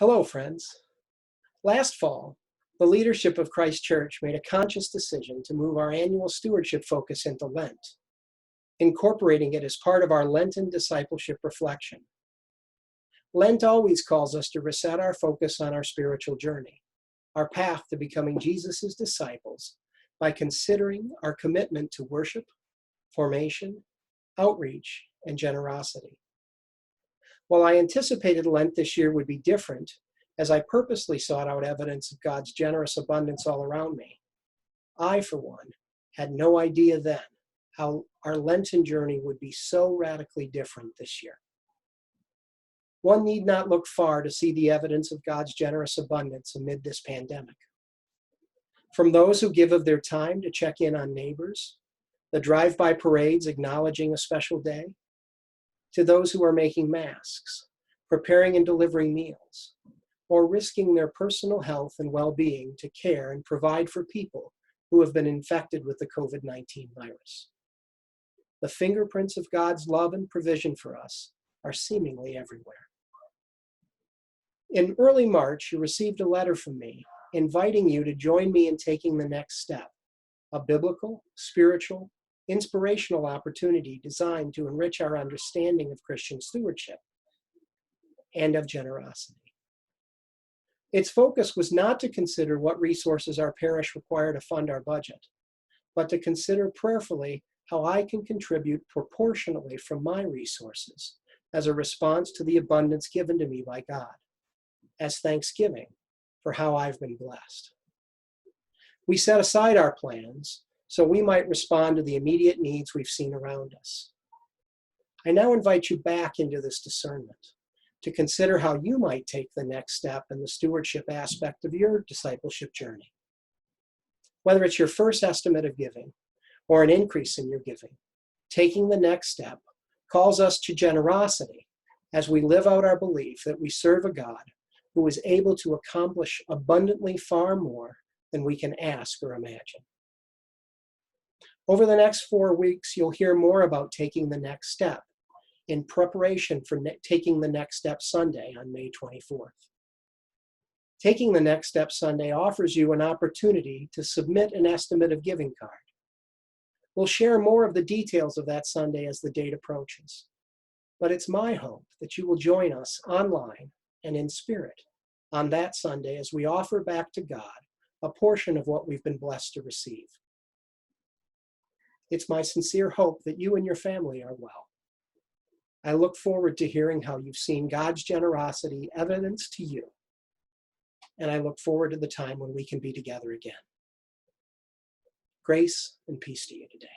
Hello, friends. Last fall, the leadership of Christ Church made a conscious decision to move our annual stewardship focus into Lent, incorporating it as part of our Lenten discipleship reflection. Lent always calls us to reset our focus on our spiritual journey, our path to becoming Jesus' disciples, by considering our commitment to worship, formation, outreach, and generosity. While I anticipated Lent this year would be different, as I purposely sought out evidence of God's generous abundance all around me, I, for one, had no idea then how our Lenten journey would be so radically different this year. One need not look far to see the evidence of God's generous abundance amid this pandemic. From those who give of their time to check in on neighbors, the drive-by parades acknowledging a special day, to those who are making masks, preparing and delivering meals, or risking their personal health and well-being to care and provide for people who have been infected with the COVID-19 virus. The fingerprints of God's love and provision for us are seemingly everywhere. In early March, you received a letter from me inviting you to join me in taking the next step, a biblical, spiritual, inspirational opportunity designed to enrich our understanding of Christian stewardship and of generosity. Its focus was not to consider what resources our parish require to fund our budget, but to consider prayerfully how I can contribute proportionately from my resources as a response to the abundance given to me by God, as thanksgiving for how I've been blessed. We set aside our plans so we might respond to the immediate needs we've seen around us. I now invite you back into this discernment to consider how you might take the next step in the stewardship aspect of your discipleship journey. Whether it's your first estimate of giving or an increase in your giving, taking the next step calls us to generosity as we live out our belief that we serve a God who is able to accomplish abundantly far more than we can ask or imagine. Over the next 4 weeks, you'll hear more about taking the next step in preparation for Taking the Next Step Sunday on May 24th. Taking the Next Step Sunday offers you an opportunity to submit an estimate of giving card. We'll share more of the details of that Sunday as the date approaches, but it's my hope that you will join us online and in spirit on that Sunday as we offer back to God a portion of what we've been blessed to receive. It's my sincere hope that you and your family are well. I look forward to hearing how you've seen God's generosity evidenced to you, and I look forward to the time when we can be together again. Grace and peace to you today.